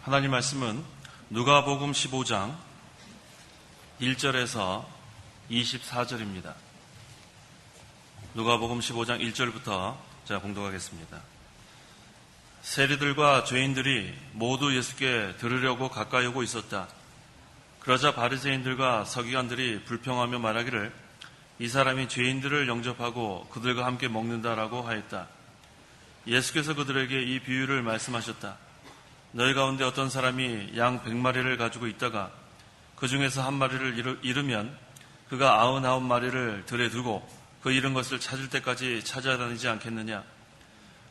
하나님 말씀은 누가복음 15장 1절에서 24절입니다. 누가복음 15장 1절부터 제가 봉독하겠습니다. 세리들과 죄인들이 모두 예수께 들으려고 가까이 오고 있었다. 그러자 바리새인들과 서기관들이 불평하며 말하기를 이 사람이 죄인들을 영접하고 그들과 함께 먹는다라고 하였다. 예수께서 그들에게 이 비유를 말씀하셨다. 너희 가운데 어떤 사람이 양 100마리를 가지고 있다가 그 중에서 한 마리를 잃으면 그가 99마리를 들에 두고 그 잃은 것을 찾을 때까지 찾아다니지 않겠느냐.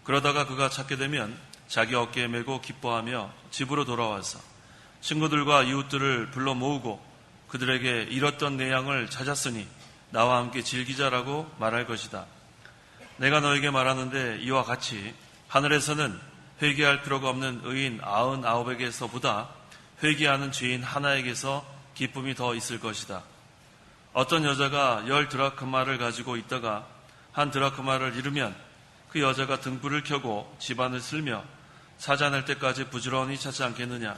그러다가 그가 찾게 되면 자기 어깨에 메고 기뻐하며 집으로 돌아와서 친구들과 이웃들을 불러 모으고 그들에게 잃었던 내 양을 찾았으니 나와 함께 즐기자라고 말할 것이다. 내가 너에게 말하는데 이와 같이 하늘에서는 회개할 필요가 없는 의인 99에게서보다 회개하는 죄인 하나에게서 기쁨이 더 있을 것이다. 어떤 여자가 10드라크마를 가지고 있다가 한 드라크마를 잃으면 그 여자가 등불을 켜고 집안을 쓸며 찾아낼 때까지 부지런히 찾지 않겠느냐.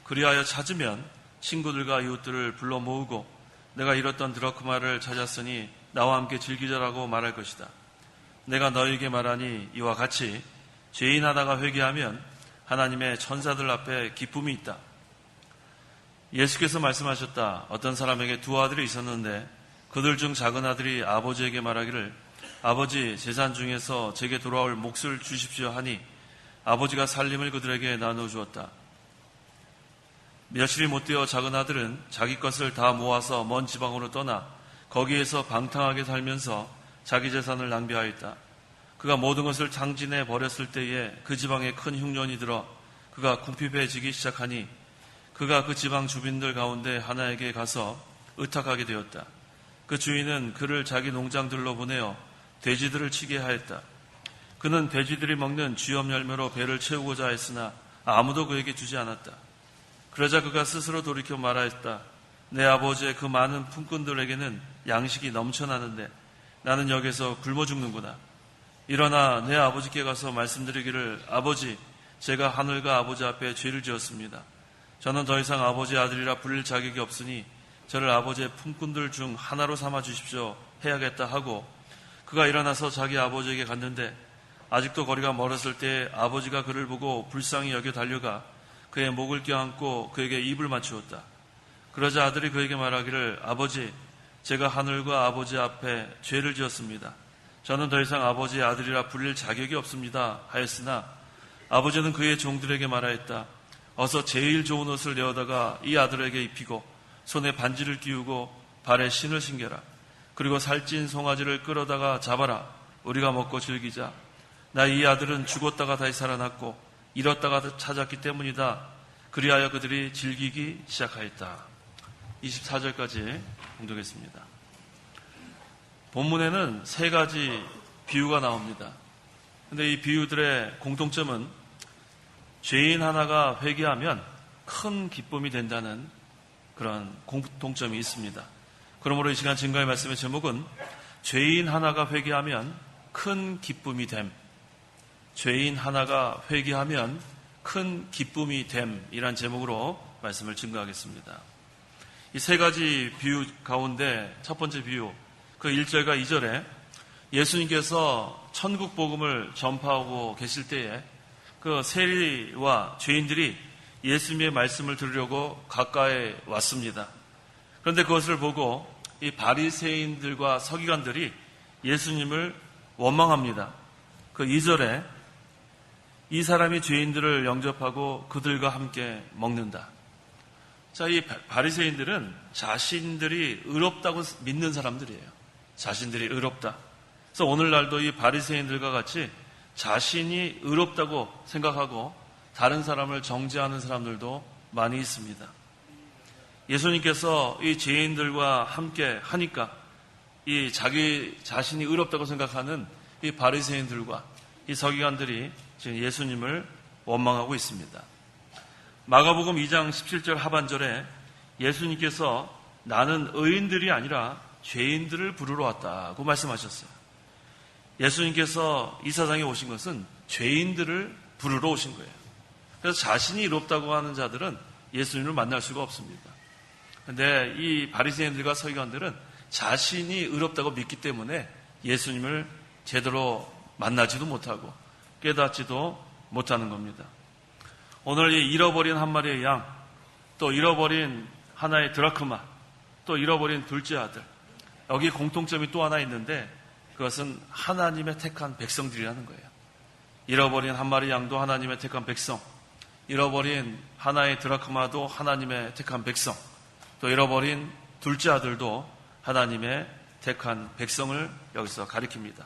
그리하여 찾으면 친구들과 이웃들을 불러 모으고 내가 잃었던 드라크마를 찾았으니 나와 함께 즐기자라고 말할 것이다. 내가 너희에게 말하니 이와 같이 죄인 하나가 회개하면 하나님의 천사들 앞에 기쁨이 있다. 예수께서 말씀하셨다. 어떤 사람에게 두 아들이 있었는데 그들 중 작은 아들이 아버지에게 말하기를 아버지 재산 중에서 제게 돌아올 몫을 주십시오 하니 아버지가 살림을 그들에게 나누어 주었다. 며칠이 못되어 작은 아들은 자기 것을 다 모아서 먼 지방으로 떠나 거기에서 방탕하게 살면서 자기 재산을 낭비하였다. 그가 모든 것을 탕진해 버렸을 때에 그 지방에 큰 흉년이 들어 그가 궁핍해지기 시작하니 그가 그 지방 주민들 가운데 하나에게 가서 의탁하게 되었다. 그 주인은 그를 자기 농장들로 보내어 돼지들을 치게 하였다. 그는 돼지들이 먹는 쥐염 열매로 배를 채우고자 했으나 아무도 그에게 주지 않았다. 그러자 그가 스스로 돌이켜 말하였다. 내 아버지의 그 많은 품꾼들에게는 양식이 넘쳐나는데 나는 여기서 굶어 죽는구나. 일어나 내 아버지께 가서 말씀드리기를 아버지, 제가 하늘과 아버지 앞에 죄를 지었습니다. 저는 더 이상 아버지의 아들이라 불릴 자격이 없으니 저를 아버지의 품꾼들 중 하나로 삼아 주십시오 해야겠다 하고 그가 일어나서 자기 아버지에게 갔는데 아직도 거리가 멀었을 때 아버지가 그를 보고 불쌍히 여겨 달려가 그의 목을 껴안고 그에게 입을 맞추었다. 그러자 아들이 그에게 말하기를 아버지, 제가 하늘과 아버지 앞에 죄를 지었습니다. 저는 더 이상 아버지의 아들이라 불릴 자격이 없습니다 하였으나 아버지는 그의 종들에게 말하였다. 어서 제일 좋은 옷을 내어다가 이 아들에게 입히고 손에 반지를 끼우고 발에 신을 신겨라. 그리고 살찐 송아지를 끌어다가 잡아라. 우리가 먹고 즐기자. 나 이 아들은 죽었다가 다시 살아났고 잃었다가 찾았기 때문이다. 그리하여 그들이 즐기기 시작하였다. 24절까지 봉독했습니다. 본문에는 세 가지 비유가 나옵니다. 그런데 이 비유들의 공통점은 죄인 하나가 회개하면 큰 기쁨이 된다는 그런 공통점이 있습니다. 그러므로 이 시간 증거의 말씀의 제목은 죄인 하나가 회개하면 큰 기쁨이 됨. 죄인 하나가 회개하면 큰 기쁨이 됨이란 제목으로 말씀을 증거하겠습니다. 이 세 가지 비유 가운데 첫 번째 비유, 그 1절과 2절에 예수님께서 천국 복음을 전파하고 계실 때에 그 세리와 죄인들이 예수님의 말씀을 들으려고 가까이 왔습니다. 그런데 그것을 보고 이 바리새인들과 서기관들이 예수님을 원망합니다. 그 2절에 이 사람이 죄인들을 영접하고 그들과 함께 먹는다. 자, 이 바리새인들은 자신들이 의롭다고 믿는 사람들이에요. 자신들이 의롭다. 그래서 오늘날도 이 바리새인들과 같이 자신이 의롭다고 생각하고 다른 사람을 정죄하는 사람들도 많이 있습니다. 예수님께서 이 죄인들과 함께 하니까 이 자기 자신이 의롭다고 생각하는 이 바리새인들과 이 서기관들이 지금 예수님을 원망하고 있습니다. 마가복음 2장 17절 하반절에 예수님께서 나는 의인들이 아니라 죄인들을 부르러 왔다고 말씀하셨어요. 예수님께서 이 세상에 오신 것은 죄인들을 부르러 오신 거예요. 그래서 자신이 의롭다고 하는 자들은 예수님을 만날 수가 없습니다. 근데 이 바리새인들과 서기관들은 자신이 의롭다고 믿기 때문에 예수님을 제대로 만나지도 못하고 깨닫지도 못하는 겁니다. 오늘 이 잃어버린 한 마리의 양, 또 잃어버린 하나의 드라크마, 또 잃어버린 둘째 아들, 여기 공통점이 또 하나 있는데 그것은 하나님의 택한 백성들이라는 거예요. 잃어버린 한 마리 양도 하나님의 택한 백성, 잃어버린 하나의 드라크마도 하나님의 택한 백성, 또 잃어버린 둘째 아들도 하나님의 택한 백성을 여기서 가리킵니다.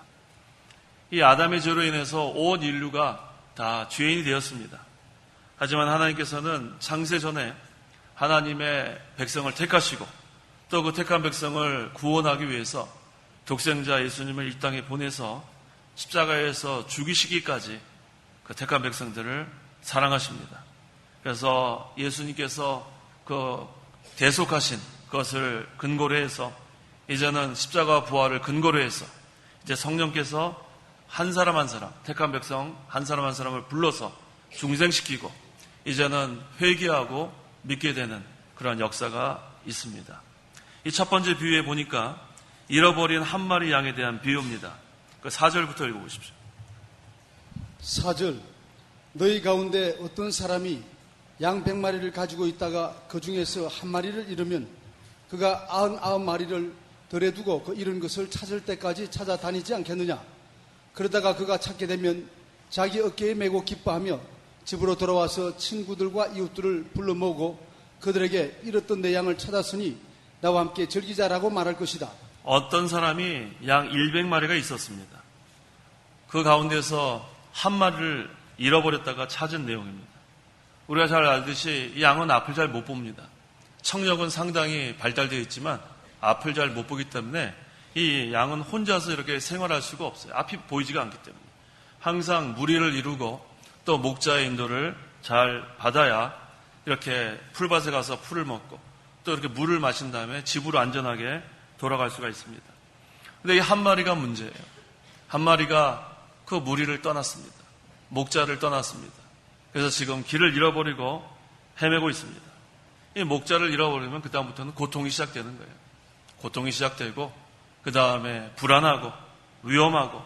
이 아담의 죄로 인해서 온 인류가 다 죄인이 되었습니다. 하지만 하나님께서는 창세 전에 하나님의 백성을 택하시고 또 그 택한 백성을 구원하기 위해서 독생자 예수님을 이 땅에 보내서 십자가에서 죽이시기까지 그 택한 백성들을 사랑하십니다. 그래서 예수님께서 그 대속하신 것을 근거로 해서 이제는 십자가 부활을 근거로 해서 이제 성령께서 한 사람 한 사람, 택한 백성 한 사람 한 사람을 불러서 중생시키고 이제는 회개하고 믿게 되는 그런 역사가 있습니다. 이 첫 번째 비유에 보니까 잃어버린 한 마리 양에 대한 비유입니다. 그 4절부터 읽어보십시오. 4절, 너희 가운데 어떤 사람이 양 100마리를 가지고 있다가 그 중에서 한 마리를 잃으면 그가 99마리를 덜에 두고 그 잃은 것을 찾을 때까지 찾아다니지 않겠느냐? 그러다가 그가 찾게 되면 자기 어깨에 메고 기뻐하며 집으로 돌아와서 친구들과 이웃들을 불러 모으고 그들에게 잃었던 내 양을 찾았으니 나와 함께 즐기자라고 말할 것이다. 어떤 사람이 양 100마리가 있었습니다. 그 가운데서 한 마리를 잃어버렸다가 찾은 내용입니다. 우리가 잘 알듯이 이 양은 앞을 잘 못 봅니다. 청력은 상당히 발달되어 있지만 앞을 잘 못 보기 때문에 이 양은 혼자서 이렇게 생활할 수가 없어요. 앞이 보이지가 않기 때문에. 항상 무리를 이루고 또 목자의 인도를 잘 받아야 이렇게 풀밭에 가서 풀을 먹고 또 이렇게 물을 마신 다음에 집으로 안전하게 돌아갈 수가 있습니다. 근데 이 한 마리가 문제예요. 한 마리가 그 무리를 떠났습니다. 목자를 떠났습니다. 그래서 지금 길을 잃어버리고 헤매고 있습니다. 이 목자를 잃어버리면 그 다음부터는 고통이 시작되는 거예요. 고통이 시작되고 그 다음에 불안하고 위험하고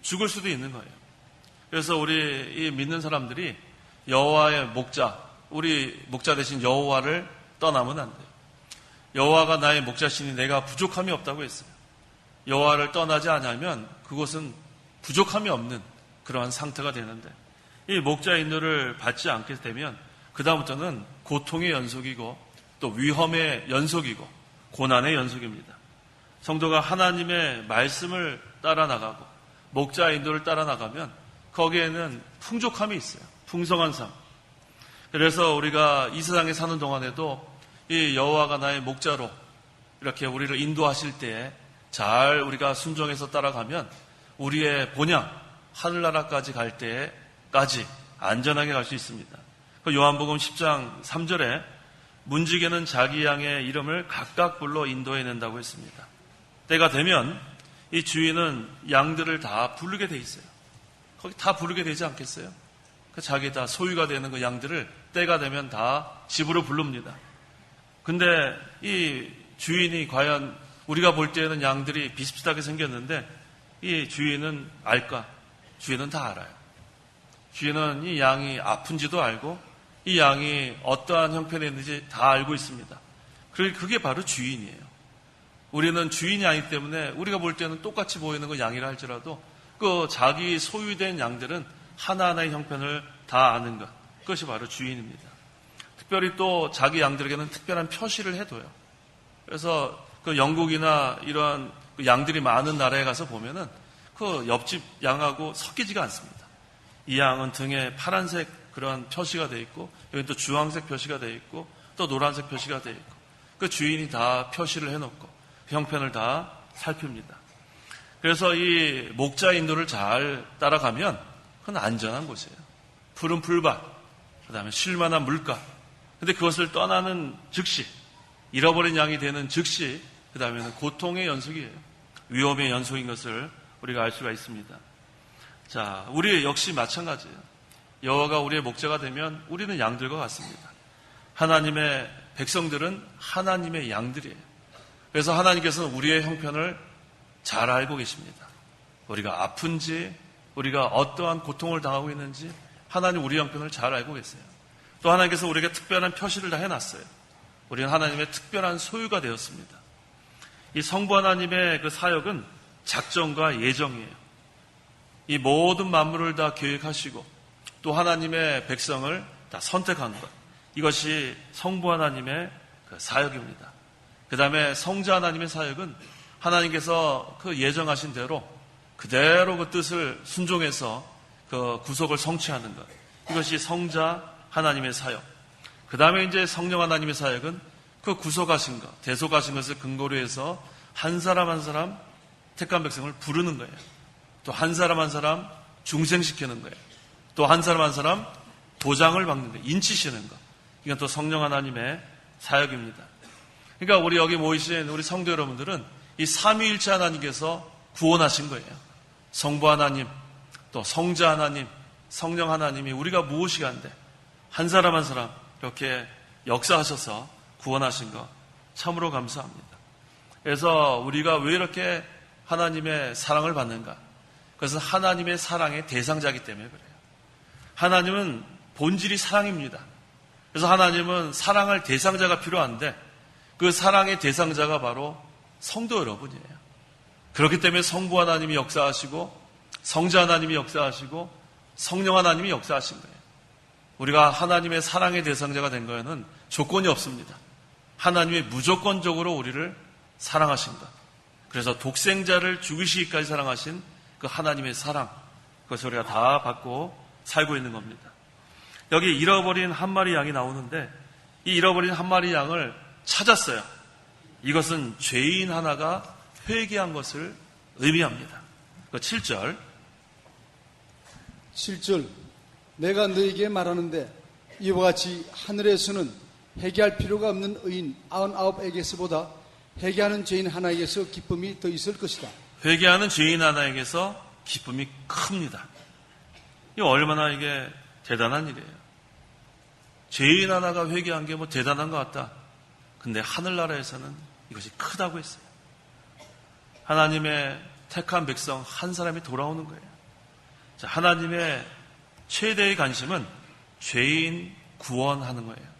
죽을 수도 있는 거예요. 그래서 우리 이 믿는 사람들이 여호와의 목자, 우리 목자 대신 여호와를 떠나면 안 돼요. 여호와가 나의 목자시니 내가 부족함이 없다고 했어요. 여호와를 떠나지 않으면 그곳은 부족함이 없는 그러한 상태가 되는데 이 목자 인도를 받지 않게 되면 그 다음부터는 고통의 연속이고 또 위험의 연속이고 고난의 연속입니다. 성도가 하나님의 말씀을 따라 나가고 목자 인도를 따라 나가면 거기에는 풍족함이 있어요. 풍성한 삶. 그래서 우리가 이 세상에 사는 동안에도 이 여호와가 나의 목자로 이렇게 우리를 인도하실 때에 잘 우리가 순종해서 따라가면 우리의 본향 하늘나라까지 갈 때까지 안전하게 갈 수 있습니다. 그 요한복음 10장 3절에 문지기는 자기 양의 이름을 각각 불러 인도해낸다고 했습니다. 때가 되면 이 주인은 양들을 다 부르게 돼 있어요. 거기 다 부르게 되지 않겠어요? 자기 다 소유가 되는 그 양들을 때가 되면 다 집으로 부릅니다. 근데 이 주인이 과연 우리가 볼 때는 양들이 비슷비슷하게 생겼는데 이 주인은 알까? 주인은 다 알아요. 주인은 이 양이 아픈지도 알고 이 양이 어떠한 형편에 있는지 다 알고 있습니다. 그게 바로 주인이에요. 우리는 주인이 아니기 때문에 우리가 볼 때는 똑같이 보이는 그 양이라 할지라도 그 자기 소유된 양들은 하나하나의 형편을 다 아는 것. 그것이 바로 주인입니다. 특별히 또 자기 양들에게는 특별한 표시를 해둬요. 그래서 그 영국이나 이러한 그 양들이 많은 나라에 가서 보면은 그 옆집 양하고 섞이지가 않습니다. 이 양은 등에 파란색 그런 표시가 돼 있고 여기 또 주황색 표시가 돼 있고 또 노란색 표시가 돼 있고 그 주인이 다 표시를 해놓고 그 형편을 다 살핍니다. 그래서 이 목자 인도를 잘 따라가면 그건 안전한 곳이에요. 푸른 풀밭, 그 다음에 쉴만한 물가. 근데 그것을 떠나는 즉시, 잃어버린 양이 되는 즉시, 그 다음에는 고통의 연속이에요. 위험의 연속인 것을 우리가 알 수가 있습니다. 자, 우리 역시 마찬가지예요. 여호와가 우리의 목자가 되면 우리는 양들과 같습니다. 하나님의 백성들은 하나님의 양들이에요. 그래서 하나님께서는 우리의 형편을 잘 알고 계십니다. 우리가 아픈지, 우리가 어떠한 고통을 당하고 있는지 하나님 우리 형편을 잘 알고 계세요. 또 하나님께서 우리에게 특별한 표시를 다 해놨어요. 우리는 하나님의 특별한 소유가 되었습니다. 이 성부 하나님의 그 사역은 작정과 예정이에요. 이 모든 만물을 다 계획하시고 또 하나님의 백성을 다 선택한 것, 이것이 성부 하나님의 그 사역입니다. 그 다음에 성자 하나님의 사역은 하나님께서 그 예정하신 대로 그대로 그 뜻을 순종해서 그 구속을 성취하는 것, 이것이 성자 하나님의 사역. 그 다음에 이제 성령 하나님의 사역은 그 구속하신 것, 대속하신 것을 근거로 해서 한 사람 한 사람 택한 백성을 부르는 거예요. 또 한 사람 한 사람 중생시키는 거예요. 또 한 사람 한 사람 도장을 박는 거예요. 인치시는 것. 이건 또 성령 하나님의 사역입니다. 그러니까 우리 여기 모이신 우리 성도 여러분들은 이 삼위일체 하나님께서 구원하신 거예요. 성부 하나님, 또 성자 하나님, 성령 하나님이 우리가 무엇이 한데 한 사람 한 사람 이렇게 역사하셔서 구원하신 것 참으로 감사합니다. 그래서 우리가 왜 이렇게 하나님의 사랑을 받는가? 그것은 하나님의 사랑의 대상자이기 때문에 그래요. 하나님은 본질이 사랑입니다. 그래서 하나님은 사랑할 대상자가 필요한데 그 사랑의 대상자가 바로 성도 여러분이에요. 그렇기 때문에 성부 하나님이 역사하시고 성자 하나님이 역사하시고 성령 하나님이 역사하신 거예요. 우리가 하나님의 사랑의 대상자가 된 거에는 조건이 없습니다. 하나님이 무조건적으로 우리를 사랑하신 것. 그래서 독생자를 죽이시기까지 사랑하신 그 하나님의 사랑, 그것을 우리가 다 받고 살고 있는 겁니다. 여기 잃어버린 한 마리 양이 나오는데 이 잃어버린 한 마리 양을 찾았어요. 이것은 죄인 하나가 회개한 것을 의미합니다. 7절 7절 내가 너에게 말하는데 이와 같이 하늘에서는 회개할 필요가 없는 의인 99에게서보다 회개하는 죄인 하나에게서 기쁨이 더 있을 것이다. 회개하는 죄인 하나에게서 기쁨이 큽니다. 이거 얼마나 이게 대단한 일이에요. 죄인 하나가 회개한 게 뭐 대단한 것 같다. 근데 하늘나라에서는 이것이 크다고 했어요. 하나님의 택한 백성 한 사람이 돌아오는 거예요. 자, 하나님의 최대의 관심은 죄인 구원하는 거예요.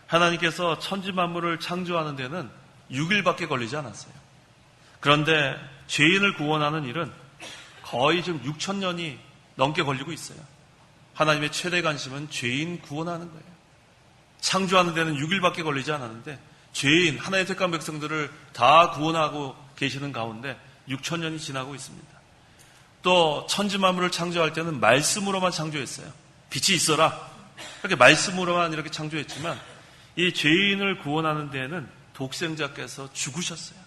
하나님께서 천지 만물을 창조하는 데는 6일밖에 걸리지 않았어요. 그런데 죄인을 구원하는 일은 거의 지금 6,000년이 넘게 걸리고 있어요. 하나님의 최대 관심은 죄인 구원하는 거예요. 창조하는 데는 6일밖에 걸리지 않았는데 죄인, 하나님의 택한 백성들을 다 구원하고 계시는 가운데 6,000년이 지나고 있습니다. 또 천지 만물을 창조할 때는 말씀으로만 창조했어요. 빛이 있어라. 이렇게 말씀으로만 이렇게 창조했지만 이 죄인을 구원하는 데에는 독생자께서 죽으셨어요.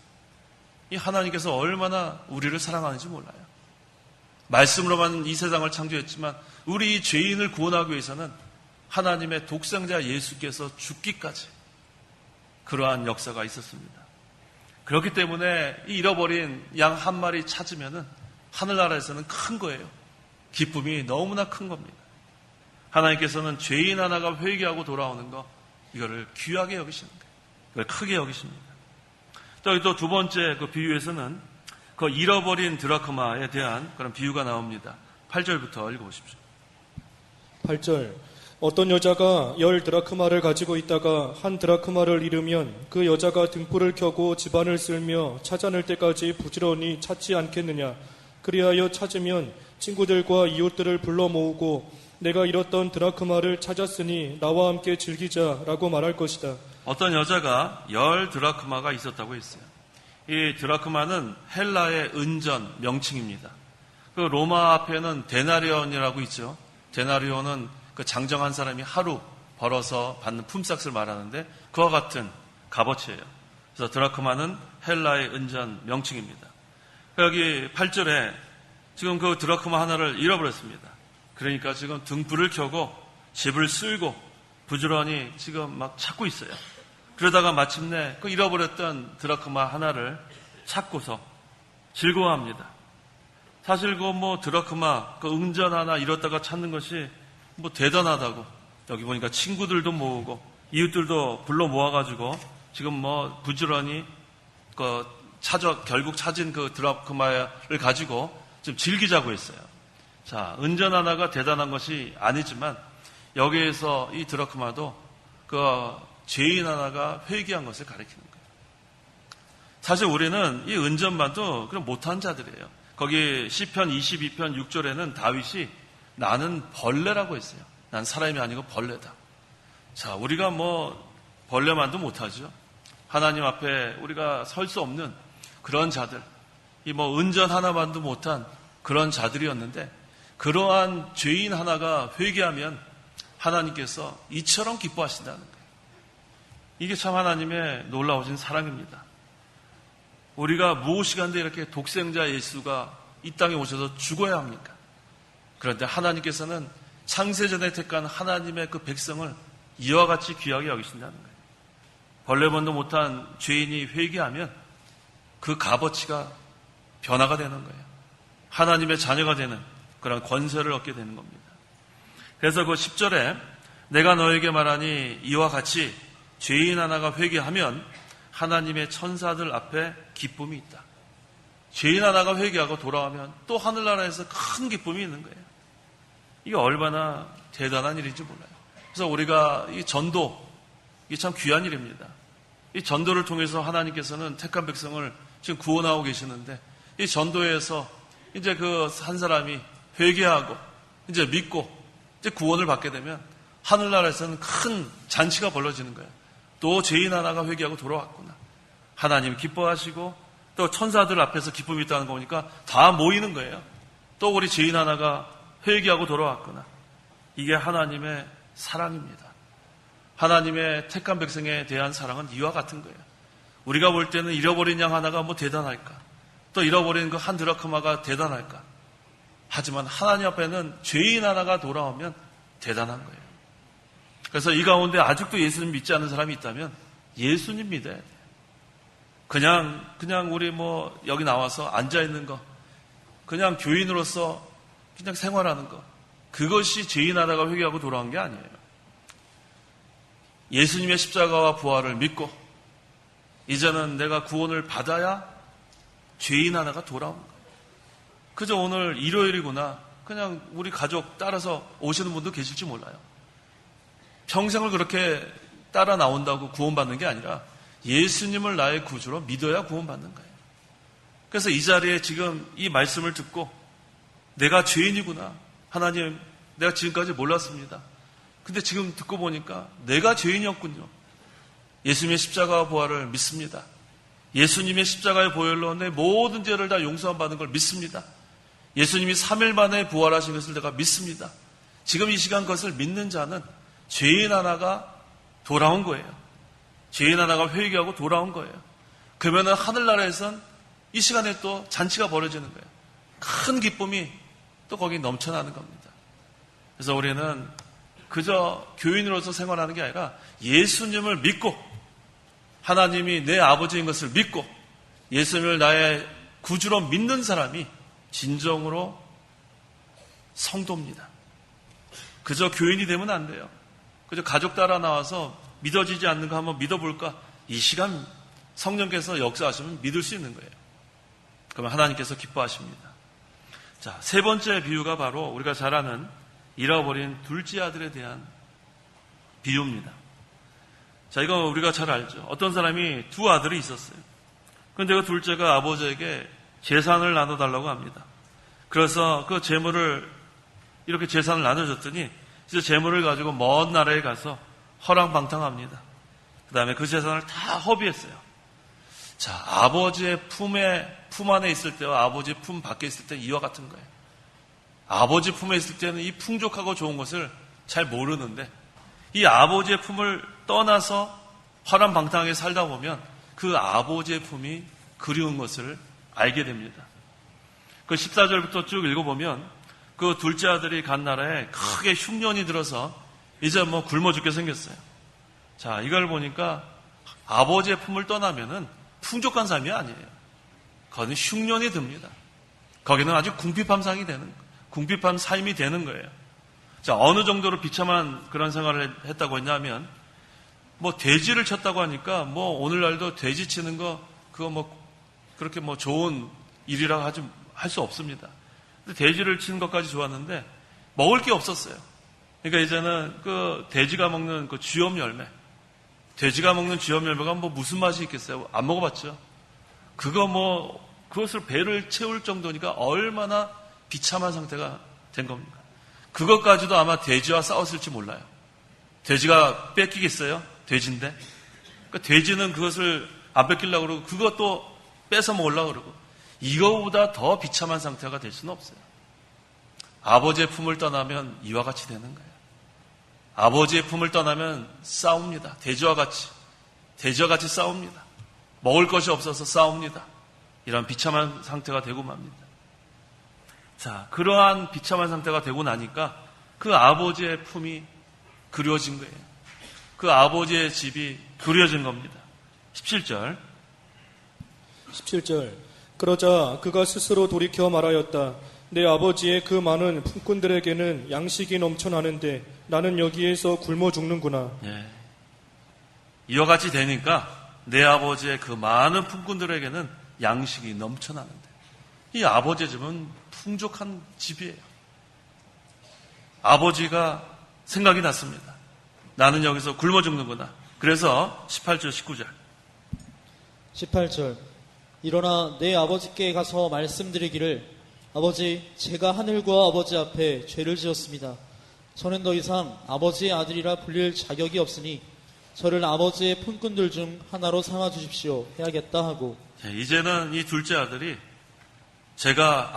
이 하나님께서 얼마나 우리를 사랑하는지 몰라요. 말씀으로만 이 세상을 창조했지만 우리 이 죄인을 구원하기 위해서는 하나님의 독생자 예수께서 죽기까지 그러한 역사가 있었습니다. 그렇기 때문에 이 잃어버린 양 한 마리 찾으면은 하늘나라에서는 큰 거예요. 기쁨이 너무나 큰 겁니다. 하나님께서는 죄인 하나가 회개하고 돌아오는 거, 이거를 귀하게 여기시는 거예요. 이걸 크게 여기십니다. 또 두 번째 그 비유에서는 그 잃어버린 드라크마에 대한 그런 비유가 나옵니다. 8절부터 읽어보십시오. 8절 어떤 여자가 10드라크마를 가지고 있다가 한 드라크마를 잃으면 그 여자가 등불을 켜고 집안을 쓸며 찾아낼 때까지 부지런히 찾지 않겠느냐. 그리하여 찾으면 친구들과 이웃들을 불러 모으고 내가 잃었던 드라크마를 찾았으니 나와 함께 즐기자라고 말할 것이다. 어떤 여자가 10드라크마가 있었다고 했어요. 이 드라크마는 헬라의 은전 명칭입니다. 그 로마 앞에는 데나리온이라고 있죠. 데나리온은 그 장정한 사람이 하루 벌어서 받는 품삯을 말하는데 그와 같은 값어치예요. 그래서 드라크마는 헬라의 은전 명칭입니다. 여기 8절에 지금 그 드라크마 하나를 잃어버렸습니다. 그러니까 지금 등불을 켜고 집을 쓸고 부지런히 지금 막 찾고 있어요. 그러다가 마침내 그 잃어버렸던 드라크마 하나를 찾고서 즐거워합니다. 사실 그 뭐 드라크마, 그 은전 하나 잃었다가 찾는 것이 뭐 대단하다고. 여기 보니까 친구들도 모으고 이웃들도 불러 모아가지고 지금 뭐 부지런히 결국 찾은 그 드라크마를 가지고 지금 즐기자고 했어요. 자, 은전 하나가 대단한 것이 아니지만 여기에서 이 드라크마도 그 죄인 하나가 회개한 것을 가리키는 거예요. 사실 우리는 이 은전만도 그럼 못한 자들이에요. 거기 시편 22편 6절에는 다윗이 나는 벌레라고 했어요. 난 사람이 아니고 벌레다. 자, 우리가 뭐 벌레만도 못하죠. 하나님 앞에 우리가 설 수 없는 그런 자들, 이 뭐 은전 하나만도 못한 그런 자들이었는데 그러한 죄인 하나가 회개하면 하나님께서 이처럼 기뻐하신다는 거예요. 이게 참 하나님의 놀라우신 사랑입니다. 우리가 무엇이간데 이렇게 독생자 예수가 이 땅에 오셔서 죽어야 합니까? 그런데 하나님께서는 창세전에 택한 하나님의 그 백성을 이와 같이 귀하게 여기신다는 거예요. 벌레만도 못한 죄인이 회개하면 그 값어치가 변화가 되는 거예요. 하나님의 자녀가 되는 그런 권세를 얻게 되는 겁니다. 그래서 그 10절에 내가 너에게 말하니 이와 같이 죄인 하나가 회개하면 하나님의 천사들 앞에 기쁨이 있다. 죄인 하나가 회개하고 돌아오면 또 하늘나라에서 큰 기쁨이 있는 거예요. 이게 얼마나 대단한 일인지 몰라요. 그래서 우리가 이 전도, 이게 참 귀한 일입니다. 이 전도를 통해서 하나님께서는 택한 백성을 지금 구원하고 계시는데 이 전도에서 이제 그 한 사람이 회개하고 이제 믿고 이제 구원을 받게 되면 하늘나라에서는 큰 잔치가 벌어지는 거예요. 또 죄인 하나가 회개하고 돌아왔구나. 하나님 기뻐하시고 또 천사들 앞에서 기쁨이 있다는 거 보니까 다 모이는 거예요. 또 우리 죄인 하나가 회개하고 돌아왔구나. 이게 하나님의 사랑입니다. 하나님의 택한 백성에 대한 사랑은 이와 같은 거예요. 우리가 볼 때는 잃어버린 양 하나가 뭐 대단할까? 또 잃어버린 그 한 드라크마가 대단할까? 하지만 하나님 앞에는 죄인 하나가 돌아오면 대단한 거예요. 그래서 이 가운데 아직도 예수님 믿지 않는 사람이 있다면 예수님 믿어야 돼요. 그냥 우리 뭐 여기 나와서 앉아있는 거, 그냥 교인으로서 그냥 생활하는 거, 그것이 죄인 하나가 회개하고 돌아온 게 아니에요. 예수님의 십자가와 부활을 믿고 이제는 내가 구원을 받아야 죄인 하나가 돌아오는 거예요. 그저 오늘 일요일이구나, 그냥 우리 가족 따라서 오시는 분도 계실지 몰라요. 평생을 그렇게 따라 나온다고 구원받는 게 아니라 예수님을 나의 구주로 믿어야 구원받는 거예요. 그래서 이 자리에 지금 이 말씀을 듣고 내가 죄인이구나, 하나님 내가 지금까지 몰랐습니다. 근데 지금 듣고 보니까 내가 죄인이었군요. 예수님의 십자가와 부활을 믿습니다. 예수님의 십자가의 보혈로 내 모든 죄를 다 용서함 받는 걸 믿습니다. 예수님이 3일 만에 부활하신 것을 내가 믿습니다. 지금 이 시간 것을 믿는 자는 죄인 하나가 돌아온 거예요. 죄인 하나가 회개하고 돌아온 거예요. 그러면 하늘나라에선 이 시간에 또 잔치가 벌어지는 거예요. 큰 기쁨이 또 거기 넘쳐나는 겁니다. 그래서 우리는 그저 교인으로서 생활하는 게 아니라 예수님을 믿고 하나님이 내 아버지인 것을 믿고 예수님을 나의 구주로 믿는 사람이 진정으로 성도입니다. 그저 교인이 되면 안 돼요. 그저 가족 따라 나와서 믿어지지 않는 거 한번 믿어볼까? 이 시간 성령께서 역사하시면 믿을 수 있는 거예요. 그러면 하나님께서 기뻐하십니다. 자, 세 번째 비유가 바로 우리가 잘 아는 잃어버린 둘째 아들에 대한 비유입니다. 자, 이거 우리가 잘 알죠. 어떤 사람이 두 아들이 있었어요. 그런데 그 둘째가 아버지에게 재산을 나눠달라고 합니다. 그래서 그 재물을 이렇게 재산을 나눠줬더니 이제 재물을 가지고 먼 나라에 가서 허랑방탕합니다. 그 다음에 그 재산을 다 허비했어요. 자, 아버지의 품 안에 있을 때와 아버지 품 밖에 있을 때 이와 같은 거예요. 아버지 품에 있을 때는 이 풍족하고 좋은 것을 잘 모르는데 이 아버지의 품을 떠나서 허랑방탕하게 살다 보면 그 아버지의 품이 그리운 것을 알게 됩니다. 그 14절부터 쭉 읽어보면 그 둘째 아들이 간 나라에 크게 흉년이 들어서 이제 뭐 굶어 죽게 생겼어요. 자, 이걸 보니까 아버지의 품을 떠나면은 풍족한 삶이 아니에요. 거기는 흉년이 듭니다. 거기는 아주 궁핍한 삶이 되는 거예요. 궁핍한 삶이 되는 거예요. 자, 어느 정도로 비참한 그런 생활을 했다고 했냐면, 뭐 돼지를 쳤다고 하니까 뭐 오늘날도 돼지 치는 거 그거 뭐 그렇게 뭐 좋은 일이라고 할 수 없습니다. 근데 돼지를 치는 것까지 좋았는데 먹을 게 없었어요. 그러니까 이제는 그 돼지가 먹는 그 쥐염 열매, 돼지가 먹는 쥐염 열매가 뭐 무슨 맛이 있겠어요? 안 먹어봤죠. 그것을 배를 채울 정도니까 얼마나 비참한 상태가 된 겁니까? 그것까지도 아마 돼지와 싸웠을지 몰라요. 돼지가 뺏기겠어요? 돼지인데. 그러니까 돼지는 그것을 안 뺏기려고 그러고 그것도 뺏어 먹으려고 그러고 이거보다 더 비참한 상태가 될 수는 없어요. 아버지의 품을 떠나면 이와 같이 되는 거예요. 아버지의 품을 떠나면 싸웁니다. 돼지와 같이 싸웁니다. 먹을 것이 없어서 싸웁니다. 이런 비참한 상태가 되고 맙니다. 자, 그러한 비참한 상태가 되고 나니까 그 아버지의 품이 그리워진 거예요. 그 아버지의 집이 그리워진 겁니다. 17절. 그러자 그가 스스로 돌이켜 말하였다. 내 아버지의 그 많은 품꾼들에게는 양식이 넘쳐나는데 나는 여기에서 굶어 죽는구나. 예. 이와 같이 되니까 내 아버지의 그 많은 품꾼들에게는 양식이 넘쳐나는데 이 아버지의 집은 풍족한 집이에요. 아버지가 생각이 났습니다. 나는 여기서 굶어 죽는구나. 그래서 18절 19절 18절 일어나 내 아버지께 가서 말씀드리기를 아버지 제가 하늘과 아버지 앞에 죄를 지었습니다. 저는 더 이상 아버지의 아들이라 불릴 자격이 없으니 저를 아버지의 품꾼들 중 하나로 삼아 주십시오 해야겠다 하고 이제는 이 둘째 아들이 제가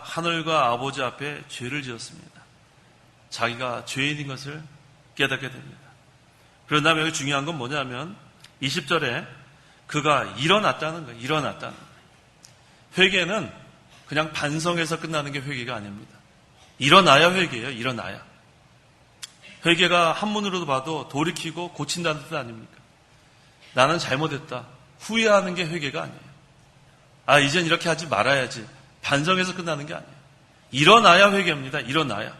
하늘과 아버지 앞에 죄를 지었습니다. 자기가 죄인인 것을 깨닫게 됩니다. 그런 다음에 여기 중요한 건 뭐냐면 20절에 그가 일어났다는 거예요. 일어났다는 거예요. 회개는 그냥 반성해서 끝나는 게 회개가 아닙니다. 일어나야 회개예요. 일어나야. 회개가 한문으로도 봐도 돌이키고 고친다는 뜻 아닙니까? 나는 잘못했다. 후회하는 게 회개가 아니에요. 이젠 이렇게 하지 말아야지. 반성해서 끝나는 게 아니에요. 일어나야 회개입니다. 일어나야.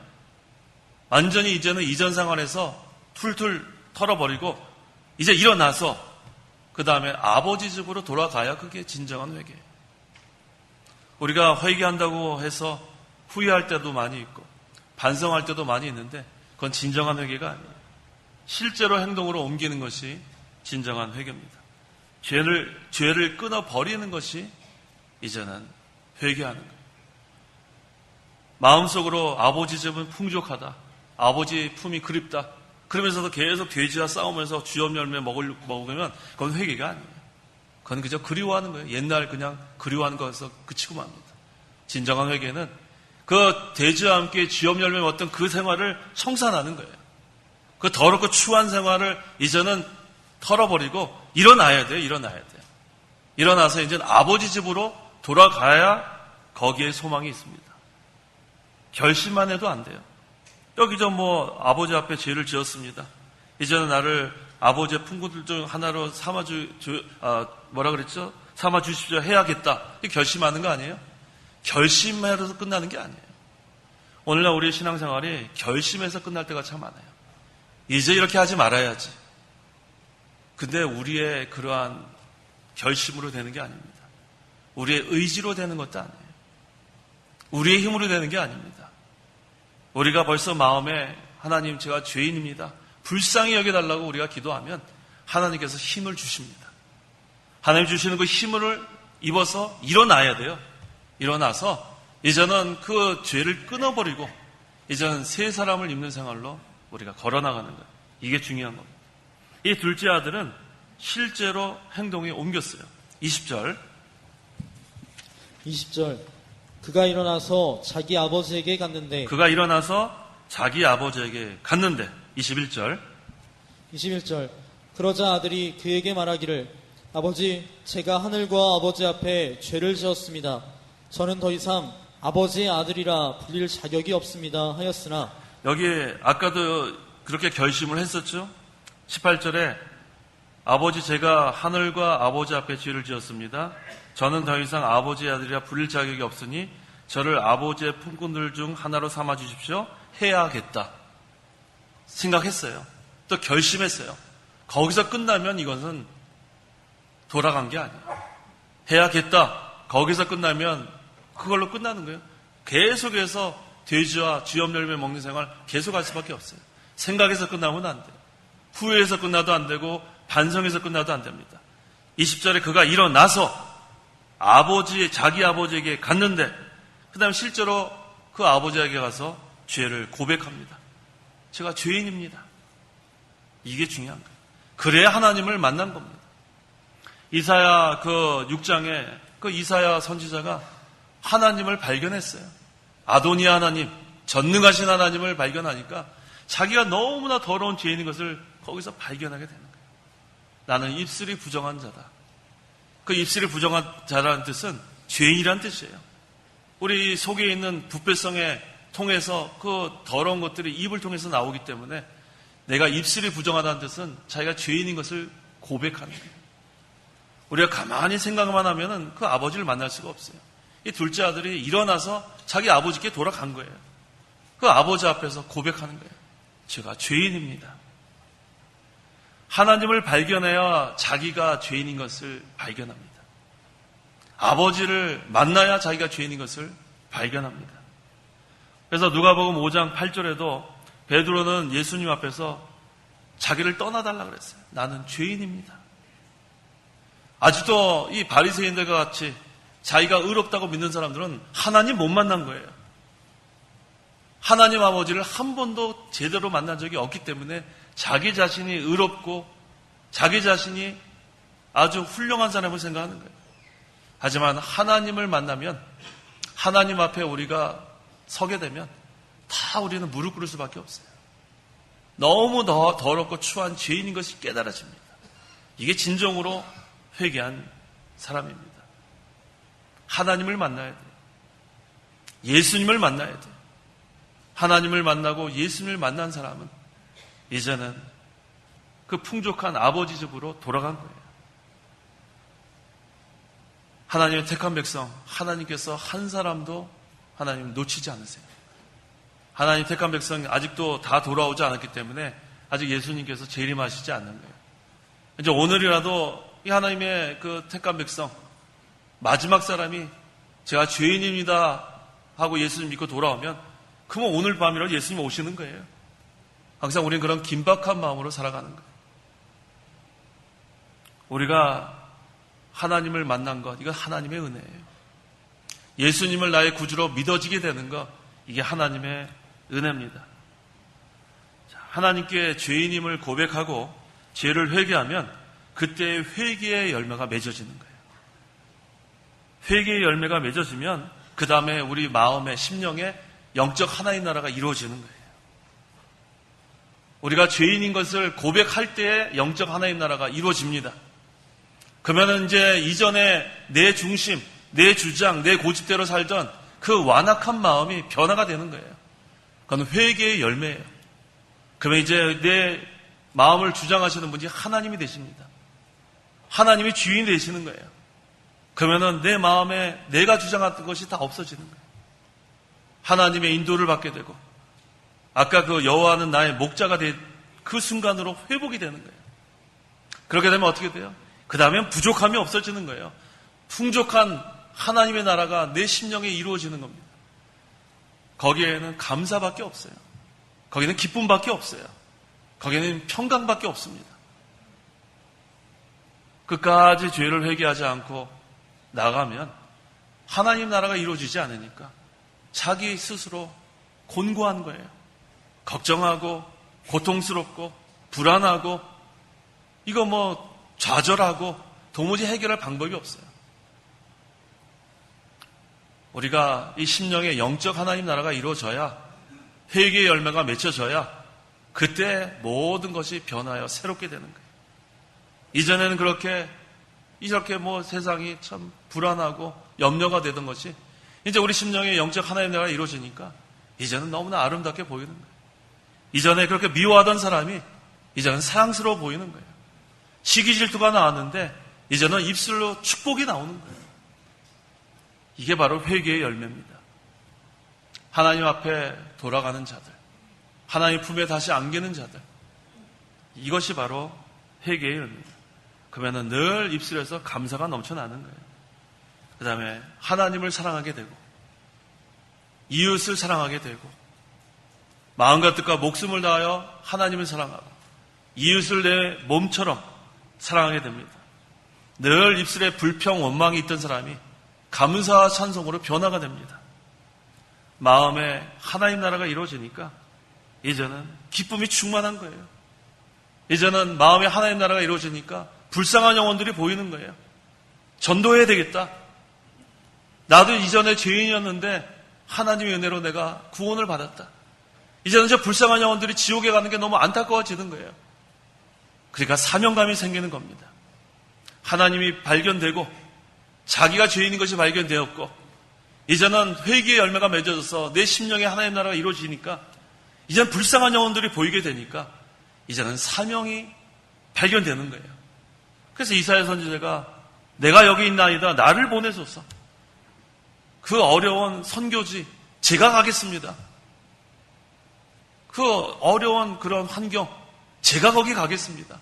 완전히 이제는 이전 생활에서 툴툴 털어버리고 이제 일어나서 그 다음에 아버지 집으로 돌아가야 그게 진정한 회개예요. 우리가 회개한다고 해서 후회할 때도 많이 있고 반성할 때도 많이 있는데 그건 진정한 회개가 아니에요. 실제로 행동으로 옮기는 것이 진정한 회개입니다. 죄를 끊어버리는 것이 이제는 회개하는 거예요. 마음속으로 아버지 집은 풍족하다. 아버지 품이 그립다. 그러면서도 계속 돼지와 싸우면서 쥐염 열매 먹으면 그건 회개가 아니에요. 그건 그저 그리워하는 거예요. 옛날 그냥 그리워하는 거에서 그치고 맙니다. 진정한 회개는 그 돼지와 함께 쥐염 열매 먹던 그 생활을 청산하는 거예요. 그 더럽고 추한 생활을 이제는 털어버리고 일어나야 돼요. 일어나야 돼요. 일어나서 이제 아버지 집으로 돌아가야 거기에 소망이 있습니다. 결심만 해도 안 돼요. 여기저 아버지 앞에 죄를 지었습니다. 이제는 나를 아버지의 품꾼들 중 하나로 삼아 주십시오 해야겠다. 이렇게 결심하는 거 아니에요? 결심해서 끝나는 게 아니에요. 오늘날 우리의 신앙생활이 결심해서 끝날 때가 참 많아요. 이제 이렇게 하지 말아야지. 근데 우리의 그러한 결심으로 되는 게 아닙니다. 우리의 의지로 되는 것도 아니에요. 우리의 힘으로 되는 게 아닙니다. 우리가 벌써 마음에 하나님 제가 죄인입니다. 불쌍히 여겨달라고 우리가 기도하면 하나님께서 힘을 주십니다. 하나님 주시는 그 힘을 입어서 일어나야 돼요. 일어나서 이제는 그 죄를 끊어버리고 이제는 새 사람을 입는 생활로 우리가 걸어나가는 거예요. 이게 중요한 겁니다. 이 둘째 아들은 실제로 행동에 옮겼어요. 20절 그가 일어나서 자기 아버지에게 갔는데 21절 21절 그러자 아들이 그에게 말하기를 아버지 제가 하늘과 아버지 앞에 죄를 지었습니다. 저는 더 이상 아버지의 아들이라 불릴 자격이 없습니다 하였으나 여기 아까도 그렇게 결심을 했었죠. 18절에 아버지 제가 하늘과 아버지 앞에 죄를 지었습니다. 저는 더 이상 아버지의 아들이라 불릴 자격이 없으니 저를 아버지의 품꾼들 중 하나로 삼아 주십시오 해야겠다 생각했어요. 또 결심했어요. 거기서 끝나면 이것은 돌아간 게 아니에요. 해야겠다. 거기서 끝나면 그걸로 끝나는 거예요. 계속해서 돼지와 쥐염 열매 먹는 생활 계속 할 수밖에 없어요. 생각에서 끝나면 안 돼요. 후회해서 끝나도 안 되고 반성해서 끝나도 안 됩니다. 20절에 그가 일어나서 자기 아버지에게 갔는데 그 다음에 실제로 그 아버지에게 가서 죄를 고백합니다. 제가 죄인입니다. 이게 중요한 거예요. 그래야 하나님을 만난 겁니다. 이사야 그 6장에 그 이사야 선지자가 하나님을 발견했어요. 아도니아 하나님, 전능하신 하나님을 발견하니까 자기가 너무나 더러운 죄인인 것을 거기서 발견하게 되는 거예요. 나는 입술이 부정한 자다. 그 입술이 부정한 자라는 뜻은 죄인이란 뜻이에요. 우리 속에 있는 부패성에 통해서 그 더러운 것들이 입을 통해서 나오기 때문에 내가 입술이 부정하다는 뜻은 자기가 죄인인 것을 고백하는 거예요. 우리가 가만히 생각만 하면은 그 아버지를 만날 수가 없어요. 이 둘째 아들이 일어나서 자기 아버지께 돌아간 거예요. 그 아버지 앞에서 고백하는 거예요. 제가 죄인입니다. 하나님을 발견해야 자기가 죄인인 것을 발견합니다. 아버지를 만나야 자기가 죄인인 것을 발견합니다. 그래서 누가복음 5장 8절에도 베드로는 예수님 앞에서 자기를 떠나달라 그랬어요. 나는 죄인입니다. 아직도 이 바리새인들과 같이 자기가 의롭다고 믿는 사람들은 하나님 못 만난 거예요. 하나님 아버지를 한 번도 제대로 만난 적이 없기 때문에 자기 자신이 의롭고 자기 자신이 아주 훌륭한 사람을 생각하는 거예요. 하지만 하나님을 만나면 하나님 앞에 우리가 서게 되면 다 우리는 무릎 꿇을 수밖에 없어요. 너무 더럽고 추한 죄인인 것이 깨달아집니다. 이게 진정으로 회개한 사람입니다. 하나님을 만나야 돼요. 예수님을 만나야 돼요. 하나님을 만나고 예수님을 만난 사람은 이제는 그 풍족한 아버지 집으로 돌아간 거예요. 하나님의 택한 백성, 하나님께서 한 사람도 하나님을 놓치지 않으세요. 하나님 택한 백성이 아직도 다 돌아오지 않았기 때문에 아직 예수님께서 재림하시지 않는 거예요. 이제 오늘이라도 이 하나님의 그 택한 백성, 마지막 사람이 제가 죄인입니다 하고 예수님 믿고 돌아오면 그러면 오늘 밤이라도 예수님 오시는 거예요. 항상 우리는 그런 긴박한 마음으로 살아가는 거예요. 우리가 하나님을 만난 것, 이건 하나님의 은혜예요. 예수님을 나의 구주로 믿어지게 되는 것, 이게 하나님의 은혜입니다. 하나님께 죄인임을 고백하고 죄를 회개하면 그때 회개의 열매가 맺어지는 거예요. 회개의 열매가 맺어지면 그 다음에 우리 마음에 심령에 영적 하나님 나라가 이루어지는 거예요. 우리가 죄인인 것을 고백할 때에 영적 하나님 나라가 이루어집니다. 그러면 이제 이전에 내 중심, 내 주장, 내 고집대로 살던 그 완악한 마음이 변화가 되는 거예요. 그건 회개의 열매예요. 그러면 이제 내 마음을 주장하시는 분이 하나님이 되십니다. 하나님이 주인 되시는 거예요. 그러면은 내 마음에 내가 주장했던 것이 다 없어지는 거예요. 하나님의 인도를 받게 되고 아까 그 여호와는 나의 목자가 된 그 순간으로 회복이 되는 거예요. 그렇게 되면 어떻게 돼요? 그 다음엔 부족함이 없어지는 거예요. 풍족한 하나님의 나라가 내 심령에 이루어지는 겁니다. 거기에는 감사밖에 없어요. 거기는 기쁨밖에 없어요. 거기에는 평강밖에 없습니다. 끝까지 죄를 회개하지 않고 나가면 하나님 나라가 이루어지지 않으니까 자기 스스로 곤고한 거예요. 걱정하고 고통스럽고 불안하고 이거 뭐 좌절하고 도무지 해결할 방법이 없어요. 우리가 이 심령의 영적 하나님 나라가 이루어져야 회개의 열매가 맺혀져야 그때 모든 것이 변하여 새롭게 되는 거예요. 이전에는 이렇게 뭐 세상이 참 불안하고 염려가 되던 것이 이제 우리 심령의 영적 하나님 나라가 이루어지니까 이제는 너무나 아름답게 보이는 거예요. 이전에 그렇게 미워하던 사람이 이제는 사랑스러워 보이는 거예요. 시기 질투가 나왔는데 이제는 입술로 축복이 나오는 거예요. 이게 바로 회개의 열매입니다. 하나님 앞에 돌아가는 자들, 하나님 품에 다시 안기는 자들. 이것이 바로 회개의 열매입니다. 그러면 늘 입술에서 감사가 넘쳐나는 거예요. 그 다음에 하나님을 사랑하게 되고 이웃을 사랑하게 되고 마음과 뜻과 목숨을 다하여 하나님을 사랑하고 이웃을 내 몸처럼 사랑하게 됩니다. 늘 입술에 불평, 원망이 있던 사람이 감사와 찬송으로 변화가 됩니다. 마음에 하나님 나라가 이루어지니까 이제는 기쁨이 충만한 거예요. 이제는 마음에 하나님 나라가 이루어지니까 불쌍한 영혼들이 보이는 거예요. 전도해야 되겠다. 나도 이전에 죄인이었는데 하나님의 은혜로 내가 구원을 받았다. 이제는 저 불쌍한 영혼들이 지옥에 가는 게 너무 안타까워지는 거예요. 그러니까 사명감이 생기는 겁니다. 하나님이 발견되고 자기가 죄인인 것이 발견되었고 이제는 회개의 열매가 맺어져서 내 심령에 하나님 나라가 이루어지니까 이제는 불쌍한 영혼들이 보이게 되니까 이제는 사명이 발견되는 거예요. 그래서 이사야 선지자가 내가 여기 있나이다 나를 보내소서. 그 어려운 선교지 제가 가겠습니다. 그 어려운 그런 환경 제가 거기 가겠습니다.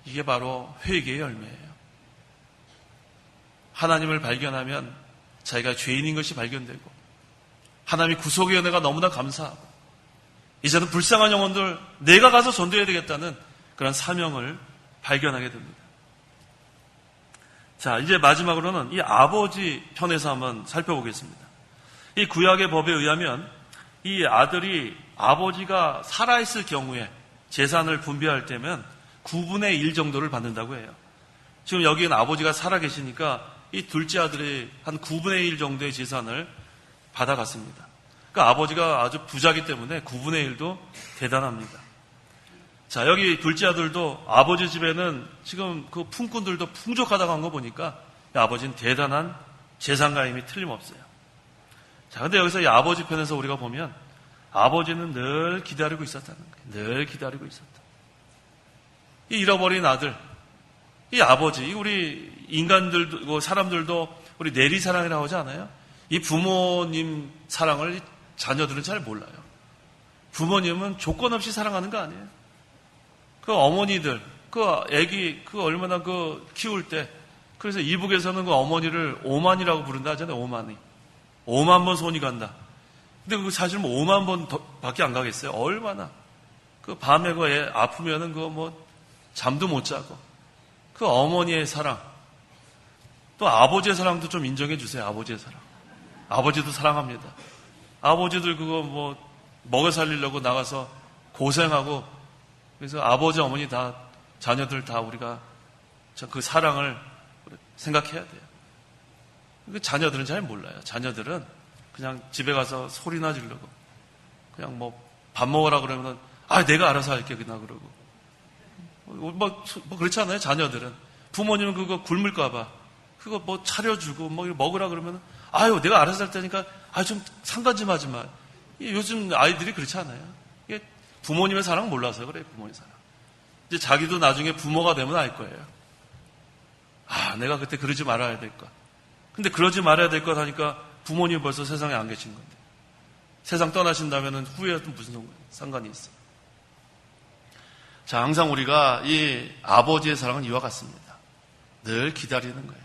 이게 바로 회개의 열매예요. 하나님을 발견하면 자기가 죄인인 것이 발견되고 하나님의 구속의 은혜가 너무나 감사하고 이제는 불쌍한 영혼들 내가 가서 전도해야 되겠다는 그런 사명을 발견하게 됩니다. 자, 이제 마지막으로는 이 아버지 편에서 한번 살펴보겠습니다. 이 구약의 법에 의하면 이 아들이 아버지가 살아있을 경우에 재산을 분배할 때면 9분의 1 정도를 받는다고 해요. 지금 여기는 아버지가 살아계시니까 이 둘째 아들이 한 9분의 1 정도의 재산을 받아갔습니다. 그러니까 아버지가 아주 부자기 때문에 9분의 1도 대단합니다. 자, 여기 둘째 아들도 아버지 집에는 지금 그 품꾼들도 풍족하다고 한 거 보니까 이 아버지는 대단한 재산가임이 틀림없어요. 자, 근데 여기서 이 아버지 편에서 우리가 보면 아버지는 늘 기다리고 있었다는 거예요. 늘 기다리고 있었다. 이 잃어버린 아들, 이 아버지, 우리 인간들도, 사람들도 우리 내리사랑이라고 하지 않아요? 이 부모님 사랑을 자녀들은 잘 몰라요. 부모님은 조건 없이 사랑하는 거 아니에요? 그 어머니들, 그 애기, 그 얼마나 그 키울 때, 그래서 이북에서는 그 어머니를 오만이라고 부른다 하잖아요, 오만이. 5만 번 손이 간다. 근데 그 사실 뭐 5만 번 밖에 안 가겠어요? 얼마나. 그 밤에 그 애 아프면은 그 뭐 잠도 못 자고. 그 어머니의 사랑. 또 아버지의 사랑도 좀 인정해 주세요, 아버지의 사랑. 아버지도 사랑합니다. 아버지들 그거 뭐 먹여 살리려고 나가서 고생하고 그래서 아버지, 어머니 다, 자녀들 다 우리가 그 사랑을 생각해야 돼요. 그 자녀들은 잘 몰라요. 자녀들은 그냥 집에 가서 소리나 지르고 그냥 뭐 밥 먹으라 그러면 내가 알아서 할게 그냥 그러고 뭐 그렇지 않아요? 자녀들은 부모님은 그거 굶을까봐 그거 뭐 차려주고 뭐 먹으라 그러면 내가 알아서 할 테니까 좀 상관 좀 하지 마. 요즘 아이들이 그렇지 않아요? 이게 부모님의 사랑 몰라서 그래. 부모님의 사랑. 이제 자기도 나중에 부모가 되면 알 거예요. 내가 그때 그러지 말아야 될 것. 근데 그러지 말아야 될 것 하니까 부모님 벌써 세상에 안 계신 건데. 세상 떠나신다면 후회도 무슨 상관이 있어. 자, 항상 우리가 이 아버지의 사랑은 이와 같습니다. 늘 기다리는 거예요.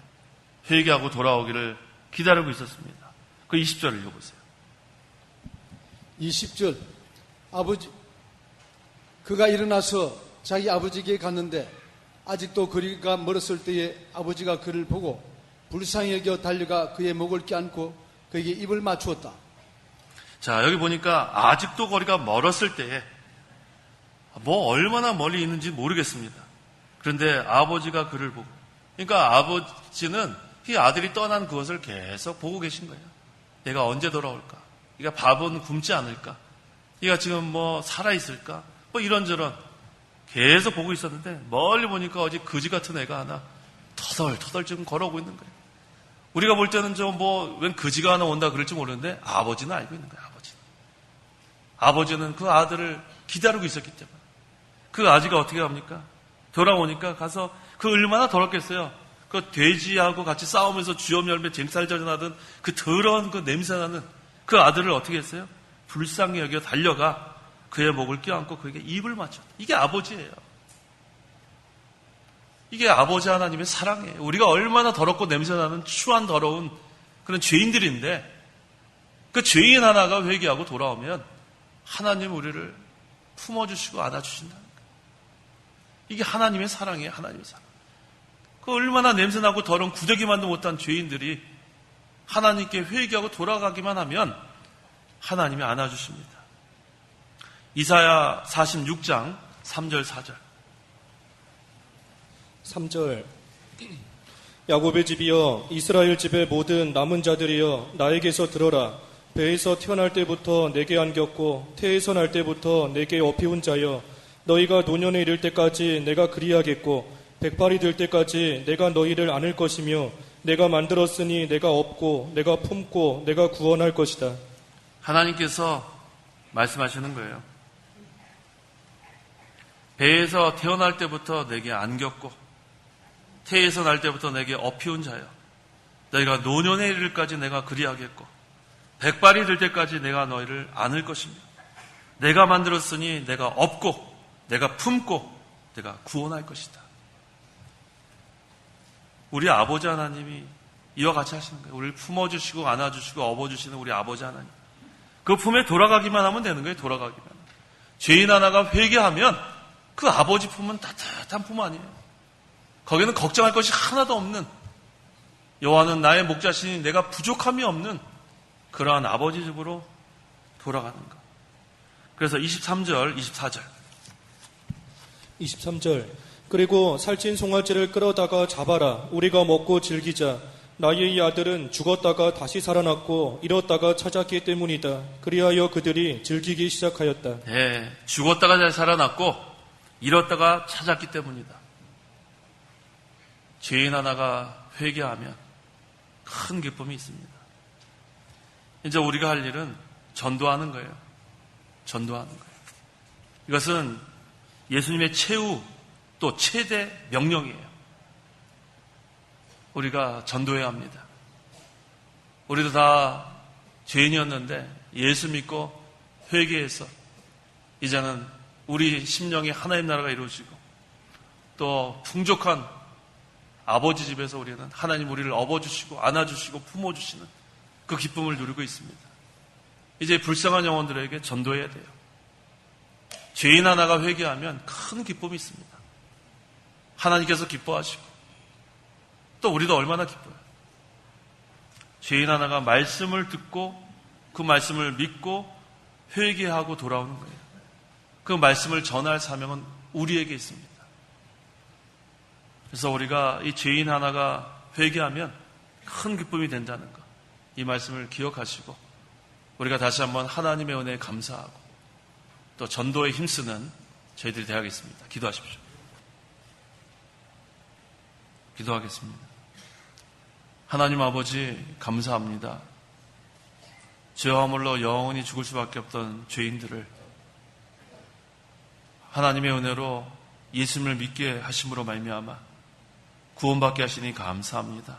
회개하고 돌아오기를 기다리고 있었습니다. 그 20절을 읽어보세요. 20절. 그가 일어나서 자기 아버지에게 갔는데 아직도 거리가 멀었을 때에 아버지가 그를 보고 불쌍히 여겨 달려가 그의 목을 껴안고 그에게 입을 맞추었다. 자, 여기 보니까 아직도 거리가 멀었을 때에 뭐 얼마나 멀리 있는지 모르겠습니다. 그런데 아버지가 그를 보고, 그러니까 아버지는 이 아들이 떠난 그것을 계속 보고 계신 거예요. 얘가 언제 돌아올까? 얘가 밥은 굶지 않을까? 얘가 지금 뭐 살아있을까? 뭐 이런저런 계속 보고 있었는데 멀리 보니까 어제 거지 같은 애가 하나 터덜터덜 지금 걸어오고 있는 거예요. 우리가 볼 때는 웬 거지가 하나 온다 그럴지 모르는데 아버지는 알고 있는 거예요. 아버지는 그 아들을 기다리고 있었기 때문에. 그 아지가 어떻게 합니까? 돌아오니까 가서 그 얼마나 더럽겠어요. 그 돼지하고 같이 싸우면서 주염 열매 쟁살전하던 그 더러운 그 냄새나는 그 아들을 어떻게 했어요? 불쌍히 여겨 달려가 그의 목을 껴안고 그에게 입을 맞췄다. 이게 아버지예요. 이게 아버지 하나님의 사랑이에요. 우리가 얼마나 더럽고 냄새나는 추한 더러운 그런 죄인들인데 그 죄인 하나가 회개하고 돌아오면 하나님 우리를 품어주시고 안아주신다는 거예요. 이게 하나님의 사랑이에요. 하나님의 사랑. 그 얼마나 냄새나고 더러운 구더기만도 못한 죄인들이 하나님께 회개하고 돌아가기만 하면 하나님이 안아주십니다. 이사야 46장 3절 4절 3절 야곱의 집이여 이스라엘 집의 모든 남은 자들이여 나에게서 들어라. 배에서 태어날 때부터 내게 안겼고 태에서 날 때부터 내게 업히운 자여 너희가 노년에 이를 때까지 내가 그리하겠고 백발이 될 때까지 내가 너희를 안을 것이며 내가 만들었으니 내가 업고 내가 품고 내가 구원할 것이다. 하나님께서 말씀하시는 거예요. 배에서 태어날 때부터 내게 안겼고 태에서 날 때부터 내게 업히운 자여 너희가 노년에 이를까지 내가 그리하겠고 백발이 될 때까지 내가 너희를 안을 것이며 내가 만들었으니 내가 업고 내가 품고 내가 구원할 것이다. 우리 아버지 하나님이 이와 같이 하시는 거예요. 우리를 품어주시고 안아주시고 업어주시는 우리 아버지 하나님. 그 품에 돌아가기만 하면 되는 거예요. 돌아가기만 하면. 죄인 하나가 회개하면 그 아버지 품은 따뜻한 품 아니에요. 거기는 걱정할 것이 하나도 없는, 여호와는 나의 목자시니 내가 부족함이 없는 그러한 아버지 집으로 돌아가는 것. 그래서 23절 24절 23절 그리고 살찐 송아지를 끌어다가 잡아라. 우리가 먹고 즐기자. 나의 이 아들은 죽었다가 다시 살아났고 잃었다가 찾았기 때문이다. 그리하여 그들이 즐기기 시작하였다. 네, 죽었다가 잘 살아났고 잃었다가 찾았기 때문이다. 죄인 하나가 회개하면 큰 기쁨이 있습니다. 이제 우리가 할 일은 전도하는 거예요. 전도하는 거예요. 이것은 예수님의 최후 또 최대 명령이에요. 우리가 전도해야 합니다. 우리도 다 죄인이었는데 예수 믿고 회개해서 이제는 우리 심령에 하나님 나라가 이루어지고 또 풍족한 아버지 집에서 우리는 하나님 우리를 업어주시고 안아주시고 품어주시는 그 기쁨을 누리고 있습니다. 이제 불쌍한 영혼들에게 전도해야 돼요. 죄인 하나가 회개하면 큰 기쁨이 있습니다. 하나님께서 기뻐하시고 또 우리도 얼마나 기뻐요. 죄인 하나가 말씀을 듣고 그 말씀을 믿고 회개하고 돌아오는 거예요. 그 말씀을 전할 사명은 우리에게 있습니다. 그래서 우리가 이 죄인 하나가 회개하면 큰 기쁨이 된다는 것, 이 말씀을 기억하시고 우리가 다시 한번 하나님의 은혜에 감사하고 또 전도에 힘쓰는 저희들이 되어야겠습니다. 기도하십시오. 기도하겠습니다. 하나님 아버지 감사합니다. 죄와 허물로 영원히 죽을 수밖에 없던 죄인들을 하나님의 은혜로 예수님을 믿게 하심으로 말미암아 구원받게 하시니 감사합니다.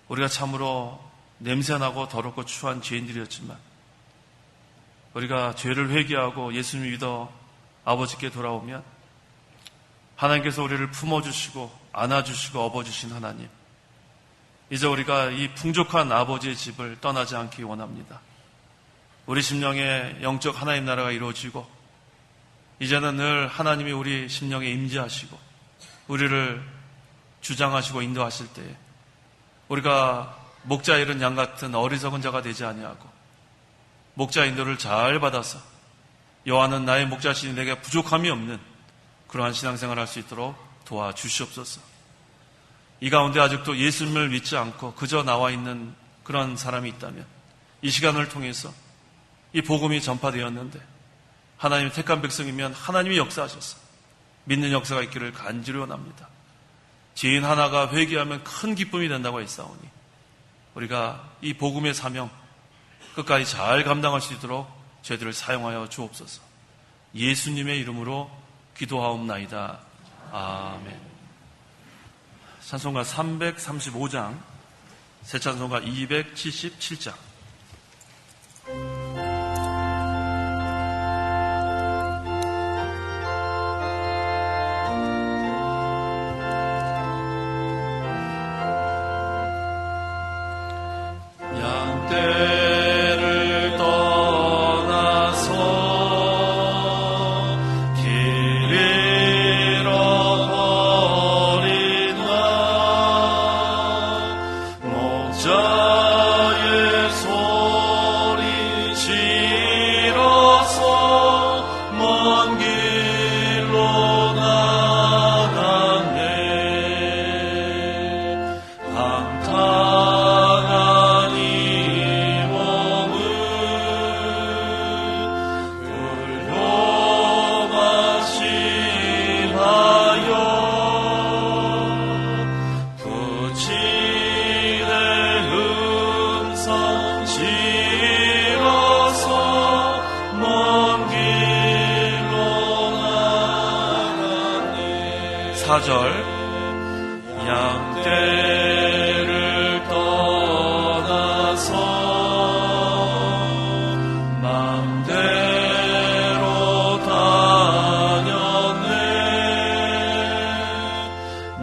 우리가 참으로 냄새나고 더럽고 추한 죄인들이었지만 우리가 죄를 회개하고 예수님을 믿어 아버지께 돌아오면 하나님께서 우리를 품어주시고 안아주시고 업어주신 하나님, 이제 우리가 이 풍족한 아버지의 집을 떠나지 않기 원합니다. 우리 심령에 영적 하나님 나라가 이루어지고 이제는 늘 하나님이 우리 심령에 임재하시고 우리를 주장하시고 인도하실 때에 우리가 목자 잃은 양 같은 어리석은 자가 되지 아니하고 목자 인도를 잘 받아서 여호와는 나의 목자시니 내게 부족함이 없는 그러한 신앙생활을 할 수 있도록 도와주시옵소서. 이 가운데 아직도 예수님을 믿지 않고 그저 나와 있는 그런 사람이 있다면 이 시간을 통해서 이 복음이 전파되었는데 하나님의 택한 백성이면 하나님이 역사하셔서 믿는 역사가 있기를 간절히 원합니다. 죄인 하나가 회개하면 큰 기쁨이 된다고 했사오니 우리가 이 복음의 사명 끝까지 잘 감당할 수 있도록 저희들을 사용하여 주옵소서. 예수님의 이름으로 기도하옵나이다. 아멘. 찬송가 335장, 새 찬송가 277장. 4절 양떼를 떠나서 맘대로 다녔네.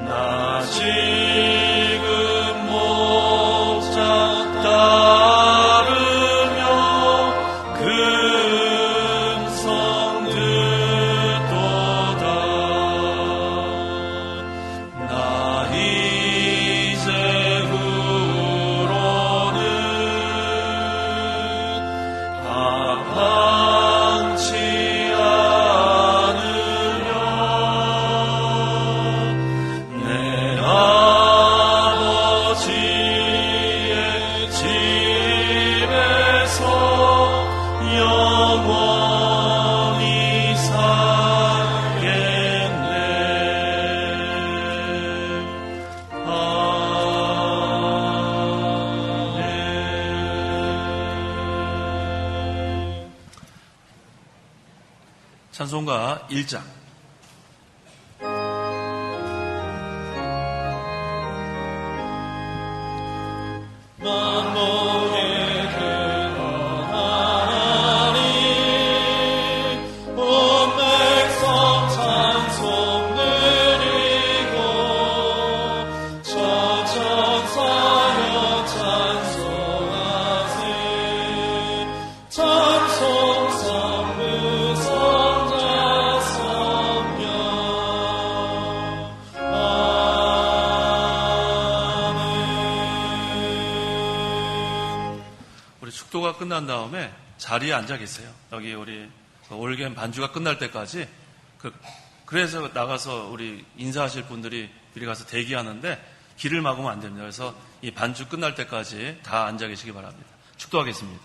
나 지금 목자 따르며 금성 듣도다. 나 이제 후로는 방치 않으며 내 아버지의 집에서 영원히 살겠네. 아멘. 찬송가 1장. 만복에 근원하리 온 백성 찬송 드리고 천천사여 찬송하세. 찬송 성부 성자 성령 아멘. 우리 축도가 끝난 다음에 자리에 앉아 계세요. 여기 우리 올겐 반주가 끝날 때까지 그래서 나가서 우리 인사하실 분들이 미리 가서 대기하는데 길을 막으면 안 됩니다. 그래서 이 반주 끝날 때까지 다 앉아 계시기 바랍니다. 축도하겠습니다.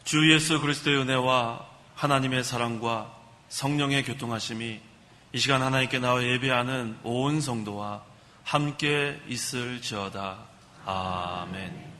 주 예수 그리스도의 은혜와 하나님의 사랑과 성령의 교통하심이 이 시간 하나님께 나와 예배하는 온 성도와 함께 있을지어다. 아멘.